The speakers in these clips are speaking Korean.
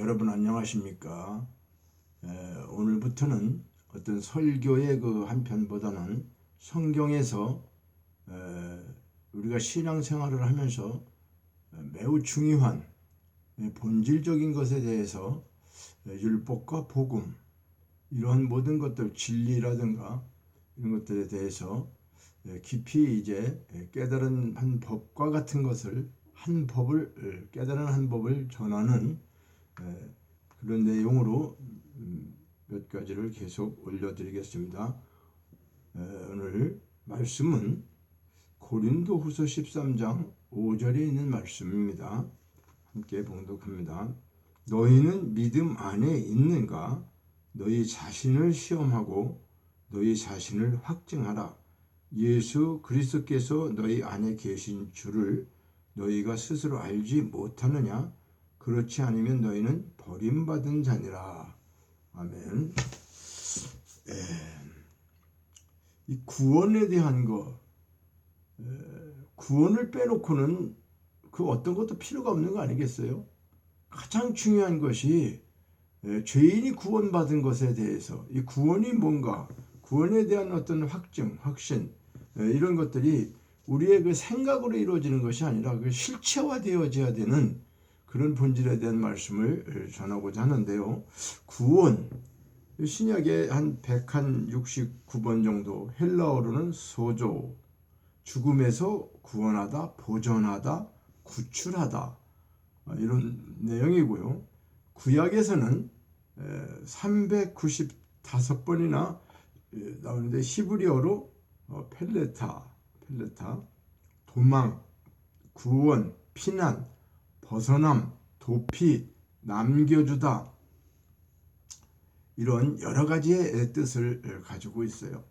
여러분 안녕하십니까? 오늘부터는 어떤 설교의 그 한 편보다는 성경에서 우리가 신앙생활을 하면서 매우 중요한 본질적인 것에 대해서 율법과 복음 이러한 모든 것들 진리라든가 이런 것들에 대해서 깊이 이제 깨달은 한 법과 같은 것을 깨달은 한 법을 전하는 그런 내용으로 몇 가지를 계속 올려드리겠습니다. 오늘 말씀은 고린도후서 13장 5절에 있는 말씀입니다. 함께 봉독합니다. 너희는 믿음 안에 있는가? 너희 자신을 시험하고 너희 자신을 확증하라. 예수 그리스도께서 너희 안에 계신 줄을 너희가 스스로 알지 못하느냐? 그렇지 않으면 너희는 버림받은 자니라. 아멘. 이 구원에 대한 구원을 빼놓고는 그 어떤 것도 필요가 없는 거 아니겠어요? 가장 중요한 것이 죄인이 구원받은 것에 대해서 이 구원이 뭔가, 구원에 대한 어떤 확증, 확신 이런 것들이 우리의 그 생각으로 이루어지는 것이 아니라 그 실체화되어져야 되는 그런 본질에 대한 말씀을 전하고자 하는데요. 구원, 신약에 한 169번 정도, 헬라어로는 소조, 죽음에서 구원하다, 보존하다, 구출하다 이런 내용이고요. 구약에서는 395번이나 나오는데 히브리어로 펠레타, 도망, 구원, 피난, 벗어남, 도피, 남겨주다 이런 여러 가지의 뜻을 가지고 있어요.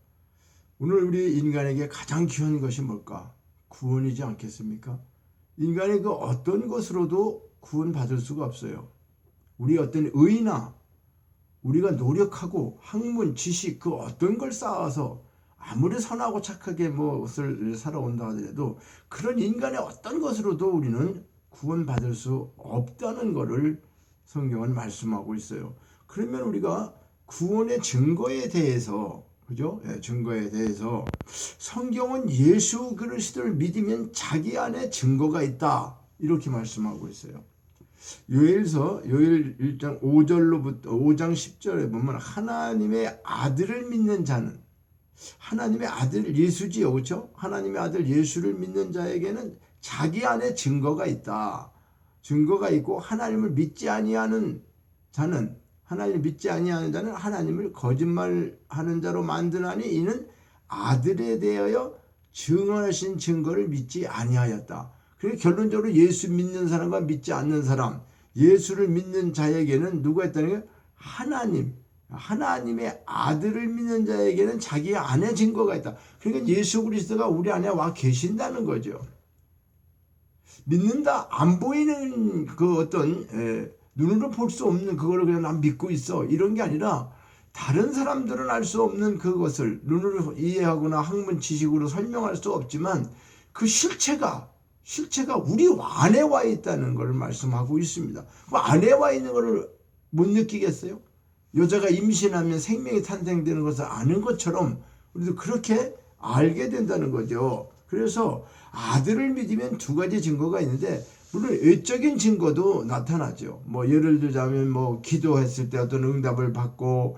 오늘 우리 인간에게 가장 귀한 것이 뭘까? 구원이지 않겠습니까? 인간의 그 어떤 것으로도 구원받을 수가 없어요. 우리 어떤 의나 우리가 노력하고 학문, 지식 그 어떤 걸 쌓아서 아무리 선하고 착하게 무엇을 살아온다 하더라도 그런 인간의 어떤 것으로도 우리는 구원받을 수 없다는 것을 성경은 말씀하고 있어요. 그러면 우리가 구원의 증거에 대해서, 그죠? 증거에 대해서 성경은 예수 그리스도를 믿으면 자기 안에 증거가 있다. 이렇게 말씀하고 있어요. 요엘서 1장 5절로부터 5장 10절에 보면 하나님의 아들을 믿는 자는 하나님의 아들 예수지요. 그렇죠? 하나님의 아들 예수를 믿는 자에게는 자기 안에 증거가 있다. 증거가 있고 하나님을 믿지 아니하는 자는 하나님을 거짓말하는 자로 만드나니 이는 아들에 대하여 증언하신 증거를 믿지 아니하였다. 그래서 결론적으로 예수 믿는 사람과 믿지 않는 사람, 예수를 믿는 자에게는 누가 있다는 거예요? 하나님의 아들을 믿는 자에게는 자기 안에 증거가 있다. 그러니까 예수 그리스도가 우리 안에 와 계신다는 거죠. 믿는다, 안 보이는 그 어떤 눈으로 볼 수 없는 그거를 그냥 난 믿고 있어 이런 게 아니라 다른 사람들은 알 수 없는 그것을 눈으로 이해하거나 학문 지식으로 설명할 수 없지만 그 실체가 우리 안에 와 있다는 것을 말씀하고 있습니다. 그 안에 와 있는 것을 못 느끼겠어요? 여자가 임신하면 생명이 탄생되는 것을 아는 것처럼 우리도 그렇게 알게 된다는 거죠. 그래서 아들을 믿으면 두 가지 증거가 있는데 물론 외적인 증거도 나타나죠. 예를 들자면 기도했을 때 어떤 응답을 받고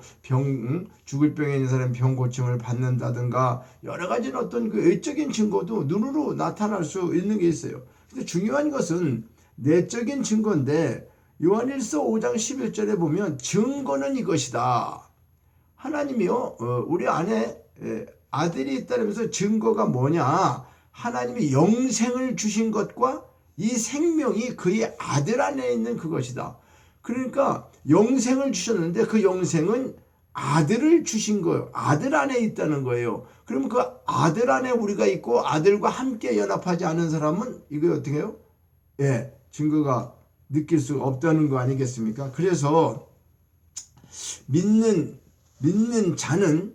죽을 병에 있는 사람 병 고침을 받는다든가 여러 가지 어떤 그 외적인 증거도 눈으로 나타날 수 있는 게 있어요. 근데 중요한 것은 내적인 증거인데 요한일서 5장 11절에 보면 증거는 이것이다. 하나님이요 우리 안에 아들이 있다면서 증거가 뭐냐? 하나님이 영생을 주신 것과 이 생명이 그의 아들 안에 있는 그것이다. 그러니까 영생을 주셨는데 그 영생은 아들을 주신 거예요. 아들 안에 있다는 거예요. 그러면 그 아들 안에 우리가 있고 아들과 함께 연합하지 않은 사람은 이거 어떻게 해요? 증거가 느낄 수 없다는 거 아니겠습니까? 그래서 믿는 자는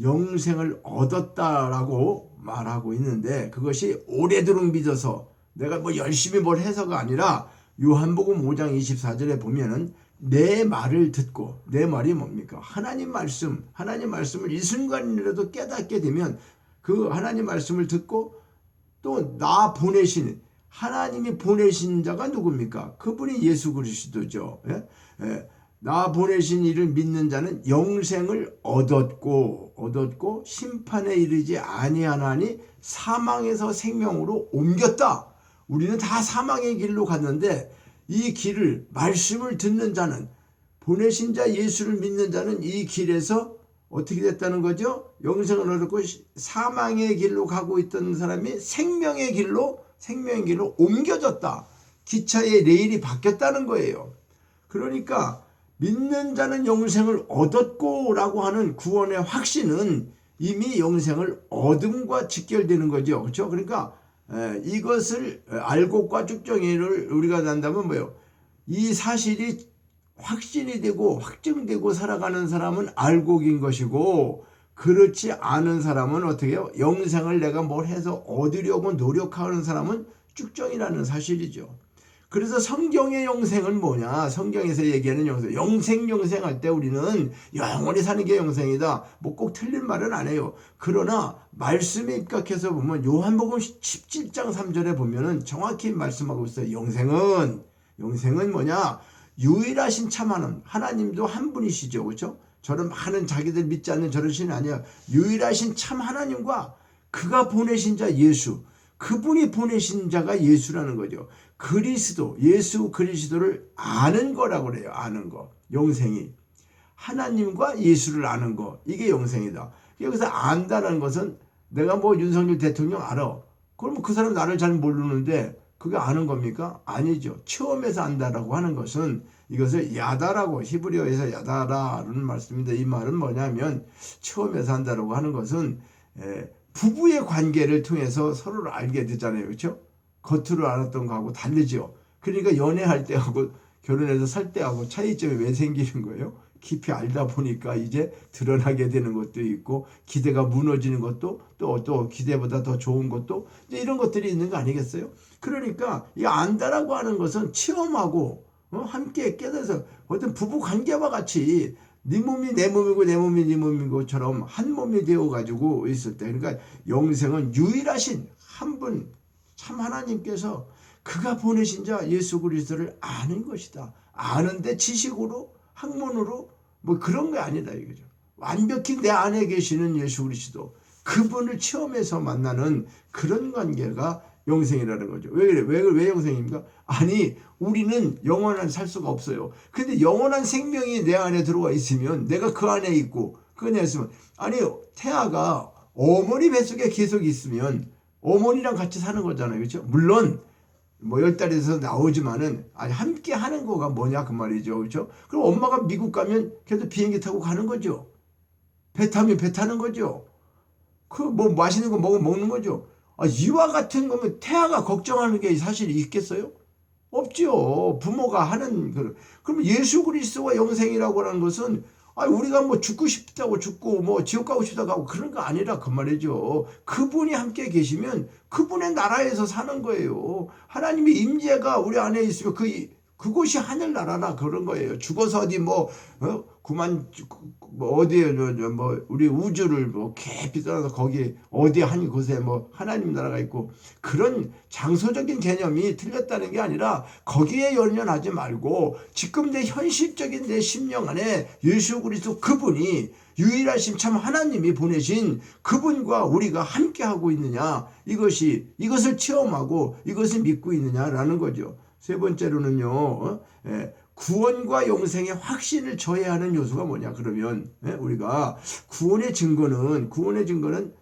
영생을 얻었다라고 말하고 있는데 그것이 오래도록 믿어서 내가 열심히 뭘 해서가 아니라 요한복음 5장 24절에 보면은 내 말을 듣고, 내 말이 뭡니까? 하나님 말씀을 이 순간이라도 깨닫게 되면 그 하나님 말씀을 듣고 또 나 보내신, 하나님이 보내신 자가 누굽니까? 그분이 예수 그리스도죠. 예? 예. 나 보내신 이를 믿는 자는 영생을 얻었고 심판에 이르지 아니하나니 사망에서 생명으로 옮겼다. 우리는 다 사망의 길로 갔는데 이 길을, 말씀을 듣는 자는, 보내신 자 예수를 믿는 자는 이 길에서 어떻게 됐다는 거죠? 영생을 얻었고 사망의 길로 가고 있던 사람이 생명의 길로 옮겨졌다. 기차의 레일이 바뀌었다는 거예요. 그러니까 믿는 자는 영생을 얻었고 라고 하는 구원의 확신은 이미 영생을 얻음과 직결되는 거죠. 그렇죠? 그러니까 이것을 알곡과 쭉정이를 우리가 난다면 뭐예요? 이 사실이 확신이 되고 확증되고 살아가는 사람은 알곡인 것이고, 그렇지 않은 사람은 어떻게 해요? 영생을 내가 뭘 해서 얻으려고 노력하는 사람은 쭉정이라는 사실이죠. 그래서 성경의 영생은 뭐냐? 성경에서 얘기하는 영생 할 때 우리는 영원히 사는 게 영생이다. 뭐 꼭 틀린 말은 안 해요. 그러나 말씀에 입각해서 보면 요한복음 17장 3절에 보면은 정확히 말씀하고 있어요. 영생은 뭐냐? 유일하신 참 하나님도 한 분이시죠. 그렇죠? 저런 많은 자기들 믿지 않는 저런 신이 아니야. 유일하신 참 하나님과 그가 보내신 자 예수, 그분이 보내신 자가 예수라는 거죠. 예수 그리스도를 아는 거라고 그래요. 아는 거. 영생이. 하나님과 예수를 아는 거. 이게 영생이다. 여기서 안다는 것은 내가 뭐 윤석열 대통령 알아. 그러면 그 사람 나를 잘 모르는데 그게 아는 겁니까? 아니죠. 처음에서 안다라고 하는 것은 이것을 야다라고, 히브리어에서 야다라는 말씀인데, 이 말은 뭐냐면 처음에서 안다라고 하는 것은 부부의 관계를 통해서 서로를 알게 되잖아요. 그렇죠? 겉으로 알았던 거하고 다르죠. 그러니까 연애할 때하고 결혼해서 살 때하고 차이점이 왜 생기는 거예요? 깊이 알다 보니까 이제 드러나게 되는 것도 있고, 기대가 무너지는 것도, 또 기대보다 더 좋은 것도, 이제 이런 것들이 있는 거 아니겠어요? 그러니까 이 안다라고 하는 것은 체험하고 함께 깨달아서 어떤 부부 관계와 같이 네 몸이 내 몸이고 내 몸이 네 몸이고처럼 한 몸이 되어가지고 있을 때, 그러니까 영생은 유일하신 한 분, 참 하나님께서 그가 보내신 자 예수 그리스도를 아는 것이다. 아는데 지식으로, 학문으로 뭐 그런 게 아니다 이거죠. 완벽히 내 안에 계시는 예수 그리스도, 그분을 체험해서 만나는 그런 관계가 영생이라는 거죠. 왜 그래? 왜 영생입니까? 아니, 우리는 영원한 살 수가 없어요. 근데 영원한 생명이 내 안에 들어와 있으면, 내가 그 안에 있고 그 안에 있으면, 아니 태아가 어머니 뱃속에 계속 있으면 어머니랑 같이 사는 거잖아요. 그렇죠? 물론 뭐 10달에서 나오지만은 아니 함께 하는 거가 뭐냐 그 말이죠. 그렇죠? 그럼 엄마가 미국 가면 걔도 비행기 타고 가는 거죠. 배 타면 배 타는 거죠. 그 뭐 맛있는 거 먹는 거죠. 이와 같은 거면 태아가 걱정하는 게 사실 있겠어요? 없죠. 부모가 하는 그러면 예수 그리스도와 영생이라고 하는 것은 우리가 뭐 죽고 싶다고 죽고 뭐 지옥 가고 싶다고 하고 그런 거 아니라 그 말이죠. 그분이 함께 계시면 그분의 나라에서 사는 거예요. 하나님의 임재가 우리 안에 있으면 그곳이 하늘나라라 그런 거예요. 죽어서 어디 어디에 뭐 우리 우주를 뭐 깊이 떠나서 거기 어디 한 곳에 뭐 하나님 나라가 있고, 그런 장소적인 개념이 틀렸다는 게 아니라 거기에 연연하지 말고 지금 내 현실적인 내 심령 안에 예수 그리스도 그분이 유일하신 참 하나님이 보내신 그분과 우리가 함께 하고 있느냐, 이것을 체험하고 이것을 믿고 있느냐라는 거죠. 세 번째로는요, 구원과 영생의 확신을 저해하는 요소가 뭐냐 그러면, 우리가 구원의 증거는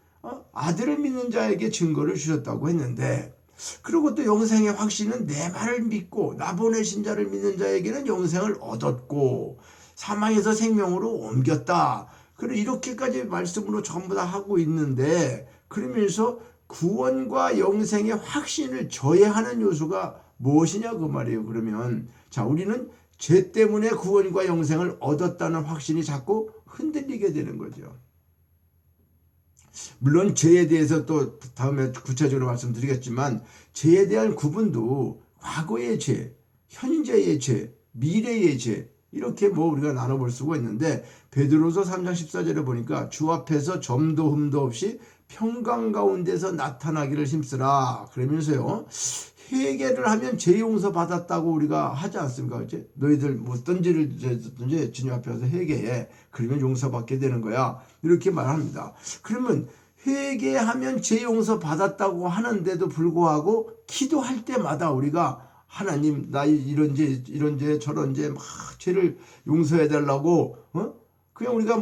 아들을 믿는 자에게 증거를 주셨다고 했는데, 그리고 또 영생의 확신은 내 말을 믿고 나 보내신 자를 믿는 자에게는 영생을 얻었고 사망에서 생명으로 옮겼다. 그리고 이렇게까지 말씀으로 전부 다 하고 있는데, 그러면서 구원과 영생의 확신을 저해하는 요소가 무엇이냐 그 말이에요. 그러면 자, 우리는 죄 때문에 구원과 영생을 얻었다는 확신이 자꾸 흔들리게 되는 거죠. 물론 죄에 대해서 또 다음에 구체적으로 말씀드리겠지만, 죄에 대한 구분도 과거의 죄, 현재의 죄, 미래의 죄, 이렇게 뭐 우리가 나눠볼 수가 있는데, 베드로서 3장 14절에 보니까 주 앞에서 점도 흠도 없이 평강 가운데서 나타나기를 힘쓰라 그러면서요, 회개를 하면 죄 용서 받았다고 우리가 하지 않습니까? 그치? 너희들 뭐 어떤 죄를 졌든지 주님 앞에서 회개해, 그러면 용서받게 되는 거야, 이렇게 말합니다. 그러면 회개하면 죄 용서 받았다고 하는데도 불구하고 기도할 때마다 우리가 하나님, 나 이런 죄 저런 죄 막 죄를 용서해 달라고, 그냥 우리가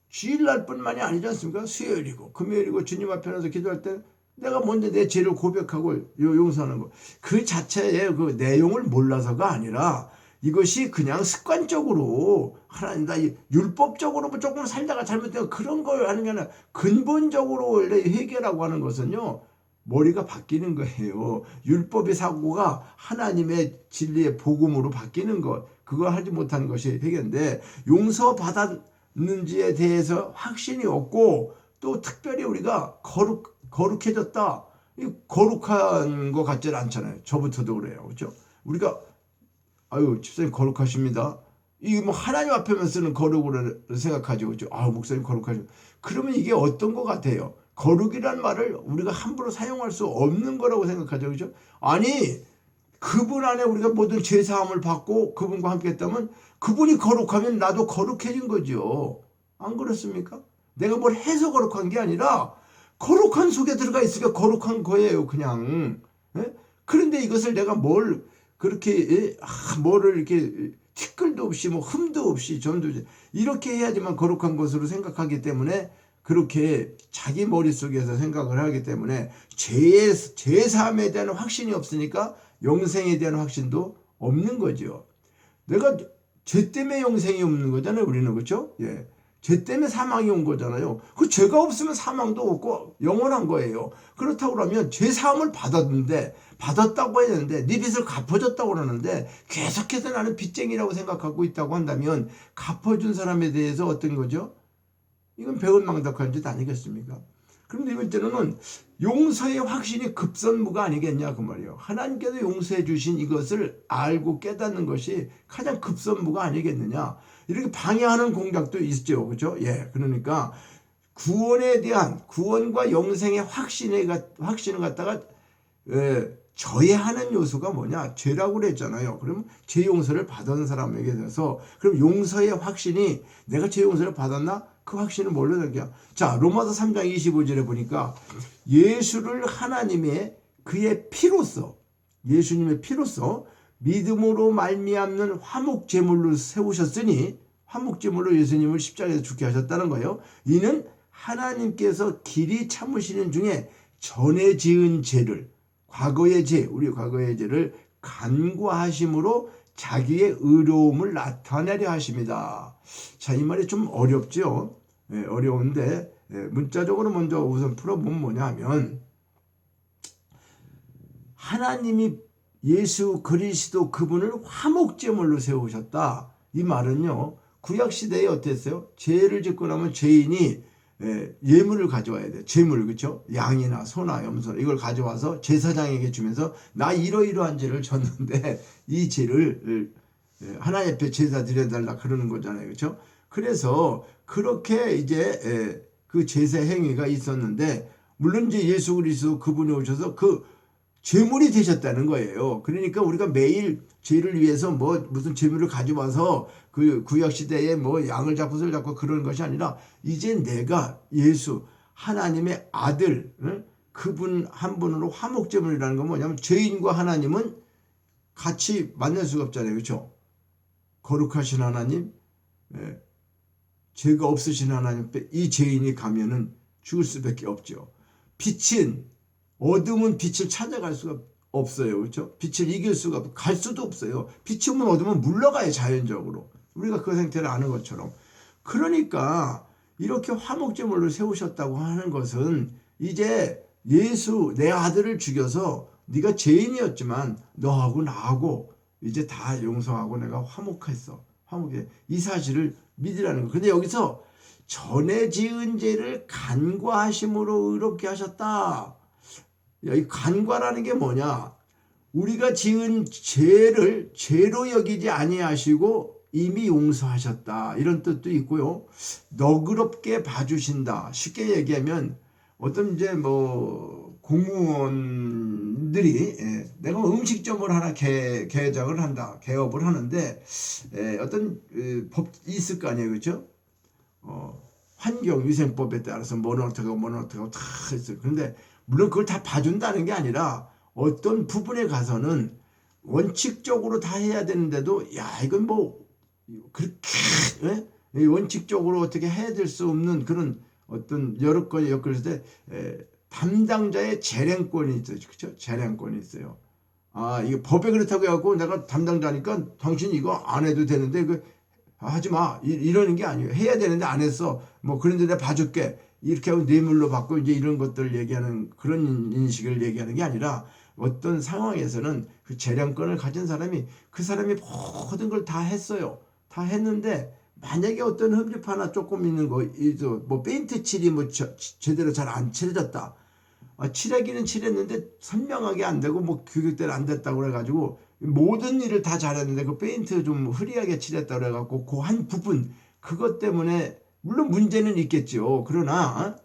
주일날 뿐만이 아니지 않습니까? 수요일이고 금요일이고 주님 앞에 나서 기도할 때 내가 먼저 내 죄를 고백하고 용서하는 거, 그 자체의 그 내용을 몰라서가 아니라 이것이 그냥 습관적으로 하나님, 나 율법적으로 뭐 조금 살다가 잘못된 그런 걸 하는 게 아니라 근본적으로 원래 회개라고 하는 것은요, 머리가 바뀌는 거예요. 율법의 사고가 하나님의 진리의 복음으로 바뀌는 것, 그거 하지 못한 것이 회개인데, 용서받았는지에 대해서 확신이 없고, 또 특별히 우리가 거룩해졌다, 거룩한 것 같지는 않잖아요. 저부터도 그래요. 그렇죠? 우리가 아유, 집사님 거룩하십니다, 이게 뭐 하나님 앞에만 쓰는 거룩으로 생각하죠. 그렇죠? 아, 목사님 거룩하죠. 그러면 이게 어떤 것 같아요? 거룩이란 말을 우리가 함부로 사용할 수 없는 거라고 생각하죠. 그렇죠? 아니, 그분 안에 우리가 모든 죄사함을 받고 그분과 함께 했다면 그분이 거룩하면 나도 거룩해진 거죠. 안 그렇습니까? 내가 뭘 해서 거룩한 게 아니라 거룩한 속에 들어가 있으니까 거룩한 거예요, 그냥. 예? 그런데 이것을 내가 뭘 그렇게, 뭐를 이렇게 티끌도 없이 뭐 흠도 없이 점도 이렇게 해야지만 거룩한 것으로 생각하기 때문에, 그렇게 자기 머릿속에서 생각을 하기 때문에 죄사함에 대한 확신이 없으니까 영생에 대한 확신도 없는 거죠. 내가 죄 때문에 영생이 없는 거잖아요, 우리는. 그렇죠? 예. 죄 때문에 사망이 온 거잖아요. 그 죄가 없으면 사망도 없고 영원한 거예요. 그렇다고 그러면 죄 사함을 받았다고 했는데, 네 빚을 갚아줬다고 그러는데 계속해서 나는 빚쟁이라고 생각하고 있다고 한다면, 갚아준 사람에 대해서 어떤 거죠? 이건 배은망덕한 짓 아니겠습니까? 그런데 이번째로는 용서의 확신이 급선무가 아니겠냐 그 말이에요. 하나님께서 용서해 주신 이것을 알고 깨닫는 것이 가장 급선무가 아니겠느냐, 이렇게 방해하는 공작도 있죠. 그렇죠? 예, 그러니까 구원에 대한, 구원과 영생의 확신을 갖다가 저해하는 요소가 뭐냐? 죄라고 그랬잖아요. 그럼 죄 용서를 받은 사람에게 대해서, 그럼 용서의 확신이, 내가 죄 용서를 받았나? 그 확신을 뭘로 느껴? 자, 로마서 3장 25절에 보니까 예수를 하나님의 그의 피로써, 예수님의 피로써 믿음으로 말미암는 화목제물로 세우셨으니, 화목제물로 예수님을 십자가에서 죽게 하셨다는 거예요. 이는 하나님께서 길이 참으시는 중에 전에 지은 죄를, 과거의 죄, 우리 과거의 죄를 간구하심으로 자기의 의로움을 나타내려 하십니다. 자, 이 말이 좀 어렵죠. 예, 어려운데, 문자적으로 먼저 우선 풀어보면 뭐냐 하면, 하나님이 예수 그리스도 그분을 화목제물로 세우셨다. 이 말은요, 구약시대에 어땠어요? 죄를 짓고 나면 죄인이 예물을 가져와야 돼. 제물, 그렇죠? 양이나 소나 염소, 이걸 가져와서 제사장에게 주면서, 나 이러이러한 죄를 졌는데 이 죄를 하나님 앞에 제사 드려달라 그러는 거잖아요. 그렇죠? 그래서 그렇게 이제 그 제사 행위가 있었는데, 물론 이제 예수 그리스도 그분이 오셔서 그 제물이 되셨다는 거예요. 그러니까 우리가 매일 죄를 위해서 뭐 무슨 제물을 가져와서 그 구약 시대에 뭐 양을 잡고 소를 잡고 그러는 것이 아니라, 이제 내가 예수 하나님의 아들, 그분 한 분으로 화목제물이라는 건 뭐냐면, 죄인과 하나님은 같이 만날 수가 없잖아요. 그렇죠? 거룩하신 하나님, 죄가 없으신 하나님 앞에 이 죄인이 가면은 죽을 수밖에 없죠. 어둠은 빛을 찾아갈 수가 없어요. 그렇죠? 빛을 이길 수가 없고 갈 수도 없어요. 빛이 오면 어둠은 물러가요, 자연적으로. 우리가 그 생태를 아는 것처럼. 그러니까 이렇게 화목제물로 세우셨다고 하는 것은, 이제 예수 내 아들을 죽여서 네가 죄인이었지만 너하고 나하고 이제 다 용서하고 내가 화목했어. 화목해. 이 사실을 믿으라는 거. 근데 여기서 전에 지은 죄를 간과하심으로 의롭게 하셨다. 이 간과라는 게 뭐냐? 우리가 지은 죄를 죄로 여기지 아니하시고 이미 용서하셨다. 이런 뜻도 있고요. 너그럽게 봐주신다. 쉽게 얘기하면 어떤 이제 뭐 공무원들이 내가 음식점을 하나 개장을 한다. 개업을 하는데 어떤 법이 있을 거 아니에요. 그렇죠? 환경위생법에 따라서 뭐는 어떻게 하고 뭐는 어떻게 하고 다 있어요. 그런데 물론 그걸 다 봐준다는 게 아니라 어떤 부분에 가서는 원칙적으로 다 해야 되는데도 야 이건 뭐 그렇게 원칙적으로 어떻게 해야 될 수 없는 그런 어떤 여러 건이 엮였을 때 담당자의 재량권이 있어요. 그렇죠? 재량권이 있어요. 아 이게 법에 그렇다고 해갖고 내가 담당자니까 당신 이거 안 해도 되는데 그 하지 마 이러는 게 아니에요. 해야 되는데 안 했어. 뭐 그런데 내가 봐줄게. 이렇게 하고 뇌물로 받고 이제 이런 것들을 얘기하는 그런 인식을 얘기하는 게 아니라 어떤 상황에서는 그 재량권을 가진 사람이 그 사람이 모든 걸 다 했어요. 다 했는데 만약에 어떤 흠집 하나 조금 있는 거, 뭐 페인트 칠이 뭐 제대로 잘 안 칠해졌다. 칠하기는 칠했는데 선명하게 안 되고 뭐 규격대로 안 됐다고 그래가지고 모든 일을 다 잘했는데 그 페인트 좀 흐리하게 칠했다고 그래갖고 그 한 부분 그것 때문에 물론 문제는 있겠죠. 그러나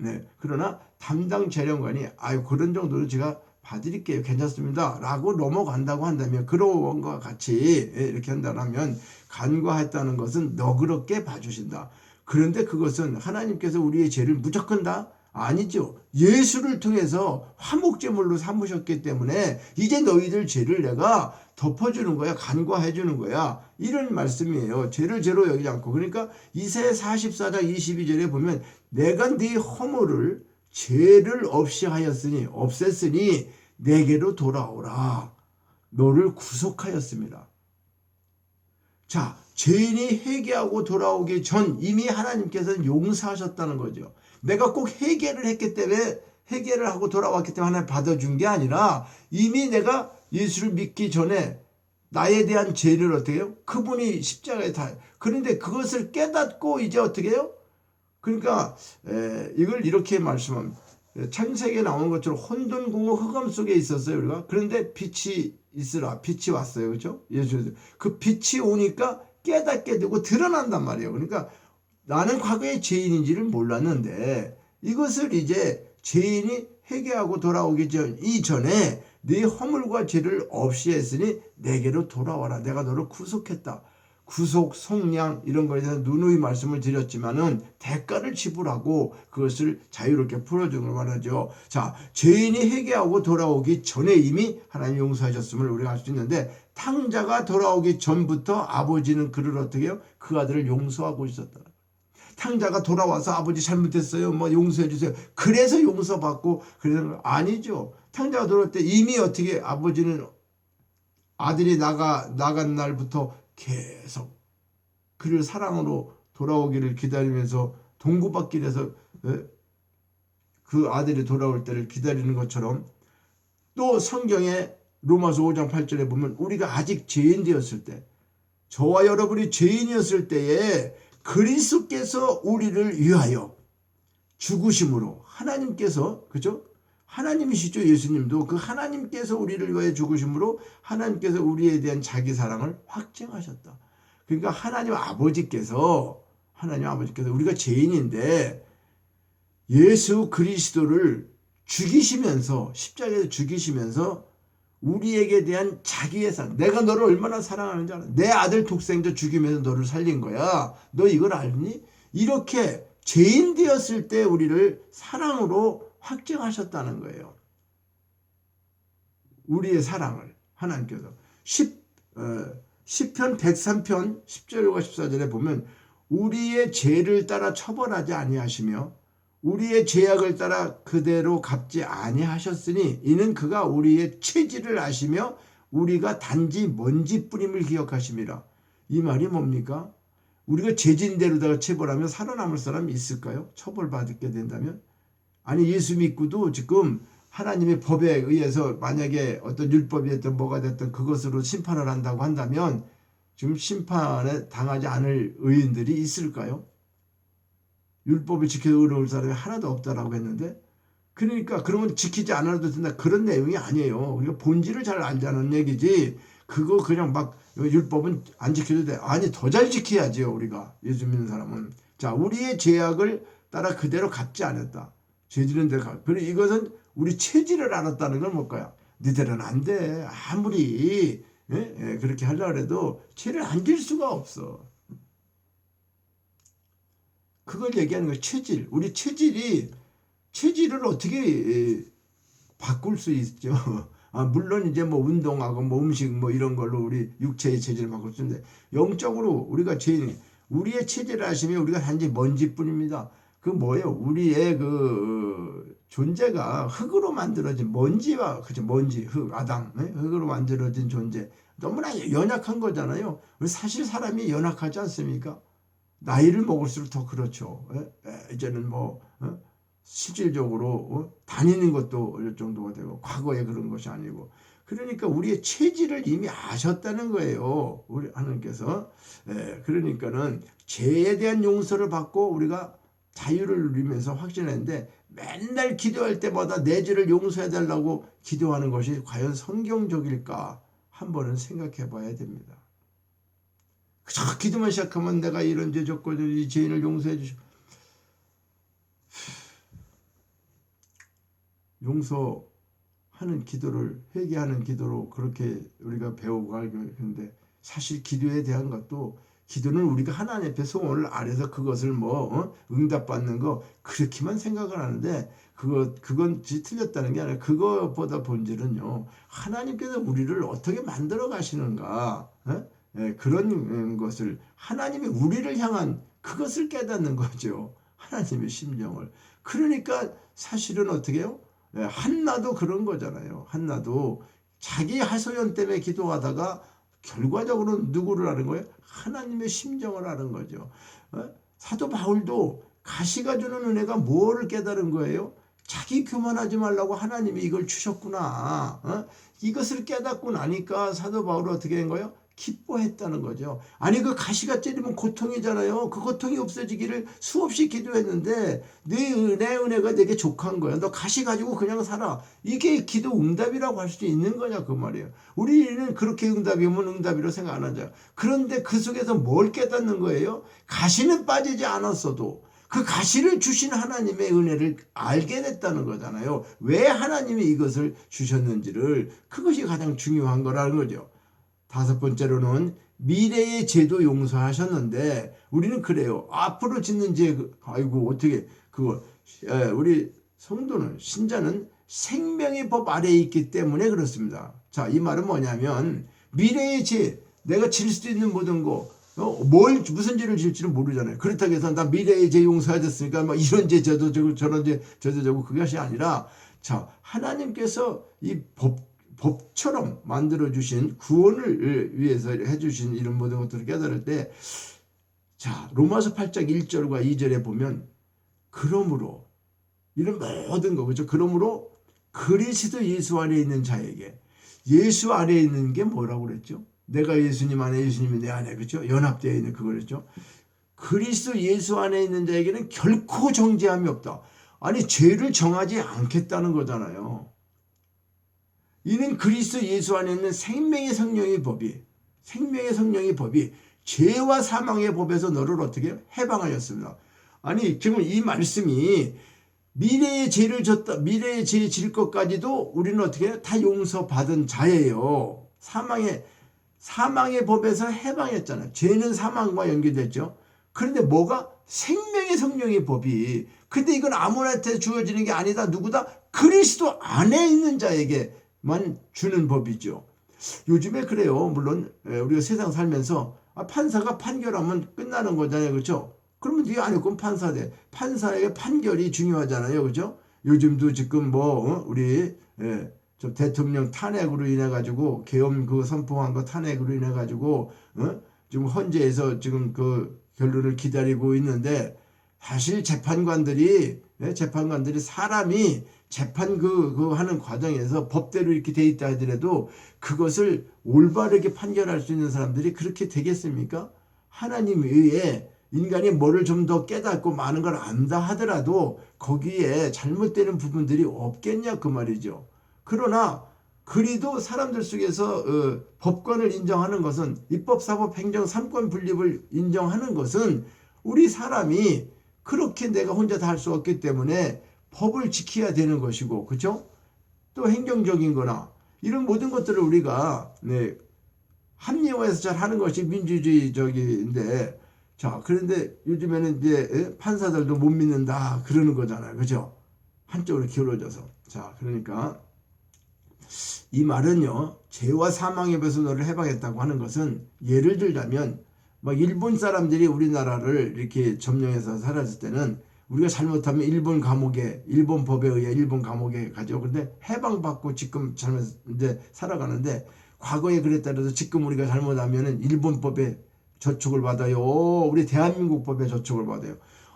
담당 재량관이 아유 그런 정도로 제가 봐드릴게요. 괜찮습니다. 라고 넘어간다고 한다면 그런 것과 같이 이렇게 한다면 간과했다는 것은 너그럽게 봐주신다. 그런데 그것은 하나님께서 우리의 죄를 무조건 다 아니죠. 예수를 통해서 화목제물로 삼으셨기 때문에 이제 너희들 죄를 내가 덮어주는 거야. 간과해주는 거야. 이런 말씀이에요. 죄를 죄로 여기지 않고. 그러니까 이사야 44장 22절에 보면 내가 네 허물을 죄를 없앴으니 내게로 돌아오라. 너를 구속하였습니다. 자, 죄인이 회개하고 돌아오기 전 이미 하나님께서는 용서하셨다는 거죠. 내가 꼭 회개를 했기 때문에 회개를 하고 돌아왔기 때문에 하나님 받아준 게 아니라 이미 내가 예수를 믿기 전에 나에 대한 죄를 어떻게 해요? 그분이 십자가에 다. 그런데 그것을 깨닫고 이제 어떻게 해요? 그러니까 이걸 이렇게 말씀합니다. 창세기에 나오는 것처럼 혼돈공허 흑암 속에 있었어요 우리가. 그런데 빛이 있으라. 빛이 왔어요. 그렇죠? 예수. 그 빛이 오니까 깨닫게 되고 드러난단 말이에요. 그러니까 나는 과거에 죄인인지를 몰랐는데 이것을 이제 죄인이 회개하고 돌아오기 이전에 네 허물과 죄를 없이 했으니 내게로 돌아와라. 내가 너를 구속했다. 구속, 속량 이런 거에 대해서 누누이 말씀을 드렸지만은 대가를 지불하고 그것을 자유롭게 풀어주는 걸 말하죠. 자, 죄인이 회개하고 돌아오기 전에 이미 하나님 용서하셨음을 우리가 알 수 있는데 탕자가 돌아오기 전부터 아버지는 그를 어떻게 해요? 그 아들을 용서하고 있었다. 탕자가 돌아와서 아버지 잘못했어요. 뭐 용서해 주세요. 그래서 용서받고 그래서 아니죠. 탕자가 돌아올 때 이미 어떻게 아버지는 아들이 나간 날부터 계속 그를 사랑으로 돌아오기를 기다리면서 동구받길에서 그 아들이 돌아올 때를 기다리는 것처럼 또 성경에 로마서 5장 8절에 보면 우리가 아직 죄인 되었을 때 저와 여러분이 죄인이었을 때에 그리스도께서 우리를 위하여 죽으심으로 하나님께서 그죠? 하나님이시죠. 예수님도 그 하나님께서 우리를 위하여 죽으심으로 하나님께서 우리에 대한 자기 사랑을 확증하셨다. 그러니까 하나님 아버지께서 우리가 죄인인데 예수 그리스도를 죽이시면서 십자가에서 죽이시면서 우리에게 대한 자기의 사랑, 내가 너를 얼마나 사랑하는지 알아. 내 아들 독생자 죽이면서 너를 살린 거야. 너 이걸 알니? 이렇게 죄인 되었을 때 우리를 사랑으로 확증하셨다는 거예요. 우리의 사랑을 하나님께서 시편 103편 10절과 14절에 보면 우리의 죄를 따라 처벌하지 아니하시며 우리의 죄악을 따라 그대로 갚지 아니하셨으니 이는 그가 우리의 체질을 아시며 우리가 단지 먼지뿌림을 기억하심이라. 이 말이 뭡니까? 우리가 죄진대로다가 처벌하면 살아남을 사람이 있을까요? 처벌받게 된다면? 아니 예수 믿고도 지금 하나님의 법에 의해서 만약에 어떤 율법이 됐든 뭐가 됐든 그것으로 심판을 한다고 한다면 지금 심판에 당하지 않을 의인들이 있을까요? 율법을 지켜서 의로울 사람이 하나도 없다라고 했는데 그러니까 그러면 지키지 않아도 된다 그런 내용이 아니에요. 우리가 본질을 잘 알자는 얘기지. 그거 그냥 막 율법은 안 지켜도 돼. 아니 더 잘 지켜야지요. 우리가 예수 믿는 사람은. 자, 우리의 죄악을 따라 그대로 갚지 않았다. 죄지는 데가. 그리고 이것은 우리 체질을 알았다는 건 뭘까요? 너희들은 안 돼. 아무리 그렇게 하려고 해도 죄를 안 질 수가 없어. 그걸 얘기하는 거예요. 체질. 우리 체질을 어떻게 바꿀 수 있죠? 물론 이제 뭐 운동하고 뭐 음식 뭐 이런 걸로 우리 육체의 체질을 바꿀 수 있는데 영적으로 우리가 우리의 체질을 아시면 우리가 단지 먼지뿐입니다. 그 뭐예요? 우리의 그 존재가 흙으로 만들어진 먼지와 그죠? 먼지, 흙, 아담, 흙으로 만들어진 존재. 너무나 연약한 거잖아요. 사실 사람이 연약하지 않습니까? 나이를 먹을수록 더 그렇죠. 이제는 뭐 실질적으로 다니는 것도 어느 정도가 되고 과거에 그런 것이 아니고 그러니까 우리의 체질을 이미 아셨다는 거예요. 우리 하나님께서. 그러니까는 죄에 대한 용서를 받고 우리가 자유를 누리면서 확신했는데 맨날 기도할 때마다 내 죄를 용서해 달라고 기도하는 것이 과연 성경적일까 한 번은 생각해 봐야 됩니다. 그저 기도만 시작하면 내가 이런 죄 졌고 이 죄인을 용서해 주시고 용서하는 기도를 회개하는 기도로 그렇게 우리가 배우고 알고 있는데 사실 기도에 대한 것도 기도는 우리가 하나님 앞에 소원을 아래서 그것을 응답받는 거 그렇게만 생각을 하는데 그건 틀렸다는 게 아니라 그것보다 본질은요 하나님께서 우리를 어떻게 만들어 가시는가 그런 것을 하나님이 우리를 향한 그것을 깨닫는 거죠. 하나님의 심정을. 그러니까 사실은 어떻게 해요? 한나도 그런 거잖아요. 한나도 자기 하소연 때문에 기도하다가 결과적으로 누구를 아는 거예요? 하나님의 심정을 아는 거죠. 사도 바울도 가시가 주는 은혜가 뭐를 깨달은 거예요? 자기 교만하지 말라고 하나님이 이걸 주셨구나. 이것을 깨닫고 나니까 사도 바울은 어떻게 된 거예요? 기뻐했다는 거죠. 아니 그 가시가 찌르면 고통이잖아요. 그 고통이 없어지기를 수없이 기도했는데 내 은혜가 내게 족한 거야. 너 가시 가지고 그냥 살아. 이게 기도 응답이라고 할 수 있는 거냐 그 말이에요. 우리는 그렇게 응답이면 응답이라고 생각 안 하죠. 그런데 그 속에서 뭘 깨닫는 거예요? 가시는 빠지지 않았어도 그 가시를 주신 하나님의 은혜를 알게 됐다는 거잖아요. 왜 하나님이 이것을 주셨는지를 그것이 가장 중요한 거라는 거죠. 다섯 번째로는 미래의 죄도 용서하셨는데 우리는 그래요. 앞으로 짓는 죄 아이고 어떻게 그거 우리 성도는 신자는 생명의 법 아래에 있기 때문에 그렇습니다. 자, 이 말은 뭐냐면 미래의 죄 내가 질 수 있는 모든 거 무슨 죄를 질지는 모르잖아요. 그렇다고 해서 나 미래의 죄 용서하셨으니까 막 이런 죄 저도 저고 저런 죄 저도 저고 그것이 아니라 자 하나님께서 이 법처럼 만들어주신 구원을 위해서 해주신 이런 모든 것들을 깨달을 때 자 로마서 8장 1절과 2절에 보면 그러므로 이런 모든 거 그렇죠. 그러므로 그리스도 예수 안에 있는 자에게 예수 안에 있는 게 뭐라고 그랬죠? 내가 예수님 안에 예수님이 내 안에 그렇죠? 연합되어 있는 그거랬죠. 그리스도 예수 안에 있는 자에게는 결코 정죄함이 없다. 아니 죄를 정하지 않겠다는 거잖아요. 이는 그리스도 예수 안에 있는 생명의 성령의 법이 죄와 사망의 법에서 너를 어떻게 해방하였습니다. 아니 지금 이 말씀이 미래의 죄를 졌다, 미래의 죄 질 것까지도 우리는 어떻게 해요? 다 용서받은 자예요. 사망의 법에서 해방했잖아요. 죄는 사망과 연결됐죠. 그런데 뭐가? 생명의 성령의 법이. 근데 이건 아무한테 주어지는 게 아니다. 누구다? 그리스도 안에 있는 자에게만 주는 법이죠. 요즘에 그래요. 물론 우리가 세상 살면서 판사가 판결하면 끝나는 거잖아요. 그렇죠? 그러면 네 안에 건 판사돼. 판사의 판결이 중요하잖아요. 그렇죠? 요즘도 지금 우리 저 대통령 탄핵으로 인해 가지고 계엄 그 선포한 거 탄핵으로 인해 가지고 지금 헌재에서 지금 그 결론을 기다리고 있는데 사실 재판관들이 사람이 재판 그 하는 과정에서 법대로 이렇게 돼 있다 하더라도 그것을 올바르게 판결할 수 있는 사람들이 그렇게 되겠습니까? 하나님 외에 인간이 뭐를 좀 더 깨닫고 많은 걸 안다 하더라도 거기에 잘못되는 부분들이 없겠냐 그 말이죠. 그러나 그리도 사람들 속에서 법관을 인정하는 것은 입법, 사법, 행정 3권 분립을 인정하는 것은 우리 사람이 그렇게 내가 혼자 다 할 수 없기 때문에 법을 지켜야 되는 것이고, 그렇죠? 또 행정적인 거나 이런 모든 것들을 우리가 합리화해서 잘 하는 것이 민주주의적인데, 자, 그런데 요즘에는 이제 판사들도 못 믿는다 그러는 거잖아요. 그죠? 한쪽으로 기울어져서. 자, 그러니까 이 말은요, 죄와 사망의 배선을 해방했다고 하는 것은 예를 들자면 막 일본 사람들이 우리나라를 이렇게 점령해서 살았을 때는 우리가 잘못하면 일본 감옥에, 일본 법에 의해 일본 감옥에 가죠. 근데 해방받고 지금 잘못 이제 살아가는데, 과거에 그랬다 해서 지금 우리가 잘못하면은 일본 법에 저촉을 받아요. 우리 대한민국 법에 저촉을 받아요.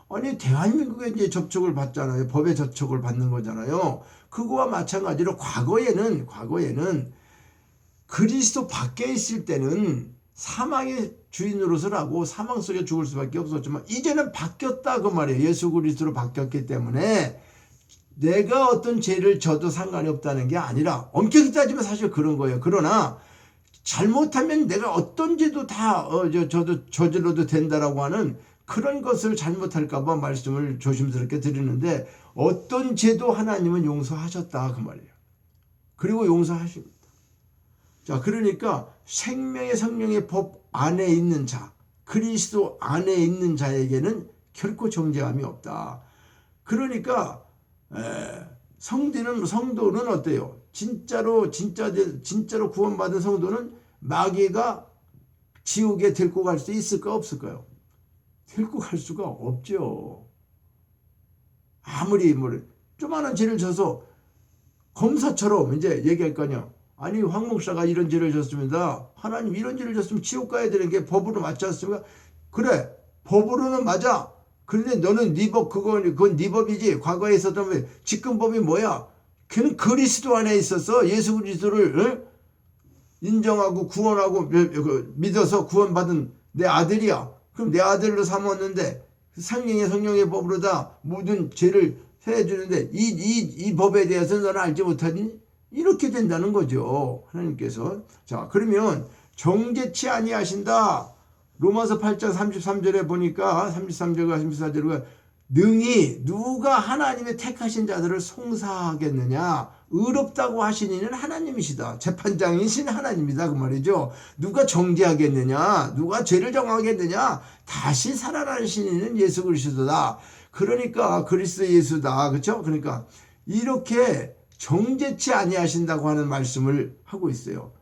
아니, 대한민국에 이제 접촉을 받잖아요. 법에 저촉을 받는 거잖아요. 그거와 마찬가지로 과거에는 그리스도 밖에 있을 때는 사망의 주인으로서라고 사망 속에 죽을 수밖에 없었지만 이제는 바뀌었다 그 말이에요. 예수 그리스도로 바뀌었기 때문에 내가 어떤 죄를 져도 상관이 없다는 게 아니라, 엄격히 따지면 사실 그런 거예요. 그러나 잘못하면 내가 어떤 죄도 다 저도 저질러도 된다라고 하는 그런 것을 잘못할까 봐 말씀을 조심스럽게 드리는데, 어떤 죄도 하나님은 용서하셨다 그 말이에요. 그리고 용서하십니다. 자, 그러니까 생명의 성령의 법 안에 있는 자, 그리스도 안에 있는 자에게는 결코 정죄함이 없다. 그러니까 성도는 어때요? 진짜로 구원받은 성도는 마귀가 지옥에 데리고 갈 수 있을까 없을까요? 데리고 갈 수가 없죠. 아무리 조그마한 죄를 져서 검사처럼 이제 얘기할 거 아니야. 아니, 황 목사가 이런 죄를 졌습니다. 하나님 이런 죄를 졌으면 지옥 가야 되는 게 법으로 맞지 않습니까? 그래, 법으로는 맞아. 그런데 너는 네 법, 그건 네 법이지. 과거에 있었던 지금 법이 뭐야? 그는 그리스도 안에 있어서 예수 그리스도를 인정하고 구원하고 믿어서 구원받은 내 아들이야. 그럼 내 아들로 삼았는데 성령의 법으로 다 모든 죄를 해주는데 이 법에 대해서 너는 알지 못하니? 이렇게 된다는 거죠. 하나님께서. 자, 그러면 정죄치 아니하신다. 로마서 8장 33절에 보니까 33절과 34절과 능히 누가 하나님의 택하신 자들을 송사하겠느냐. 의롭다고 하신 이는 하나님이시다. 재판장이신 하나님이다 그 말이죠. 누가 정죄하겠느냐. 누가 죄를 정하겠느냐. 다시 살아나신 이는 예수 그리스도다. 그러니까 그리스도 예수다. 그렇죠? 그러니까 이렇게 정죄치 아니하신다고 하는 말씀을 하고 있어요.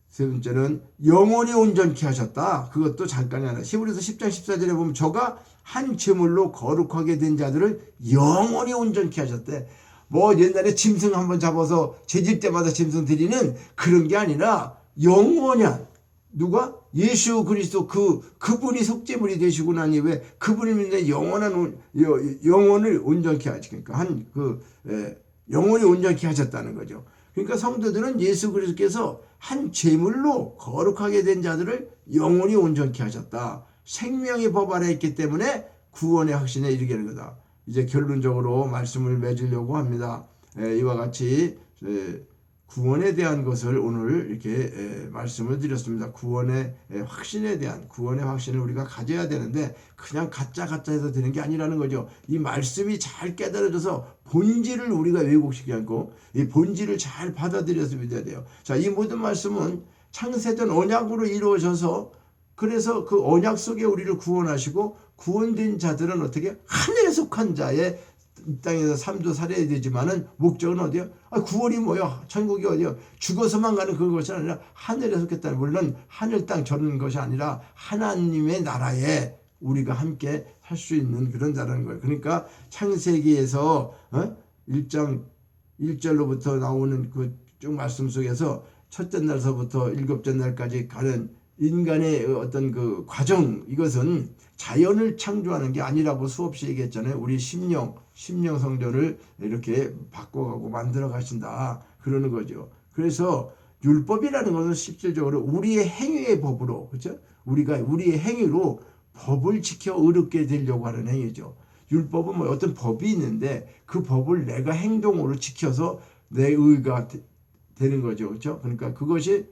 세 번째는 영원히 온전케 하셨다. 그것도 잠깐이 아니라 히브리서 10장 14절에 보면 저가 한 제물로 거룩하게 된 자들을 영원히 온전케 하셨대. 뭐 옛날에 짐승 한번 잡아서 제집 때마다 짐승 드리는 그런 게 아니라 영원한, 누가? 예수 그리스도 그분이 속죄물이 되시고 나니 왜 그분을 믿는 영원을 온전케 하시니까 영원히 온전케 하셨다는 거죠. 그러니까 성도들은 예수 그리스도께서 한 제물로 거룩하게 된 자들을 영원히 온전케 하셨다. 생명의 법 아래 있기 때문에 구원의 확신에 이르게 하는 거다. 이제 결론적으로 말씀을 맺으려고 합니다. 이와 같이 구원에 대한 것을 오늘 이렇게 말씀을 드렸습니다. 구원의 확신에 대한 구원의 확신을 우리가 가져야 되는데 그냥 가짜 해서 되는 게 아니라는 거죠. 이 말씀이 잘 깨달아져서 본질을 우리가 왜곡시키지 않고 이 본질을 잘 받아들여서 믿어야 돼요. 자, 이 모든 말씀은 창세전 언약으로 이루어져서, 그래서 그 언약 속에 우리를 구원하시고 구원된 자들은 어떻게 하늘에 속한 자의 이 땅에서 삶도 살아야 되지만은 목적은 어디요? 구원이 뭐요? 천국이 어디요? 죽어서만 가는 그것이 아니라 하늘에 속했다는, 물론 하늘 땅 저는 것이 아니라 하나님의 나라에 우리가 함께 할 수 있는 그런 자라는 거예요. 그러니까 창세기에서 1장 1절로부터 나오는 그 쭉 말씀 속에서 첫째 날서부터 일곱째 날까지 가는 인간의 어떤 그 과정, 이것은 자연을 창조하는 게 아니라고 수없이 얘기했잖아요. 우리 심령 성전을 이렇게 바꿔가고 만들어 가신다 그러는 거죠. 그래서 율법이라는 것은 실질적으로 우리의 행위의 법으로, 그렇죠? 우리가 우리의 행위로 법을 지켜 의롭게 되려고 하는 행위죠. 율법은 뭐 어떤 법이 있는데 그 법을 내가 행동으로 지켜서 내 의가 되는 거죠. 그렇죠? 그러니까 그것이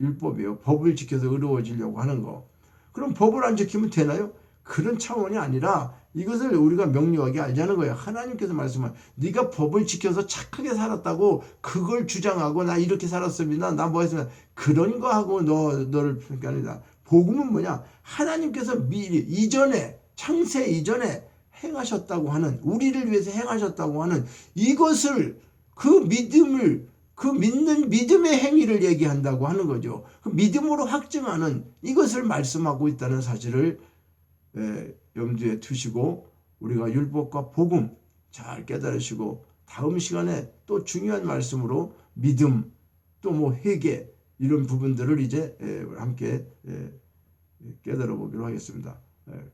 율법이에요. 법을 지켜서 의로워지려고 하는 거. 그럼 법을 안 지키면 되나요? 그런 차원이 아니라 이것을 우리가 명료하게 알자는 거예요. 하나님께서 말씀한 네가 법을 지켜서 착하게 살았다고 그걸 주장하고 나 이렇게 살았습니다. 나 뭐 했습니다. 그런 거 하고 너를 평가합니다. 복음은 뭐냐? 하나님께서 미리 이전에 창세 이전에 행하셨다고 하는 우리를 위해서 행하셨다고 하는 이것을 그 믿음을 그 믿는 믿음의 행위를 얘기한다고 하는 거죠. 그 믿음으로 확증하는 이것을 말씀하고 있다는 사실을 염두에 두시고 우리가 율법과 복음 잘 깨달으시고 다음 시간에 또 중요한 말씀으로 믿음 또 뭐 회개 이런 부분들을 이제 함께 깨달아 보기로 하겠습니다.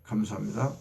감사합니다.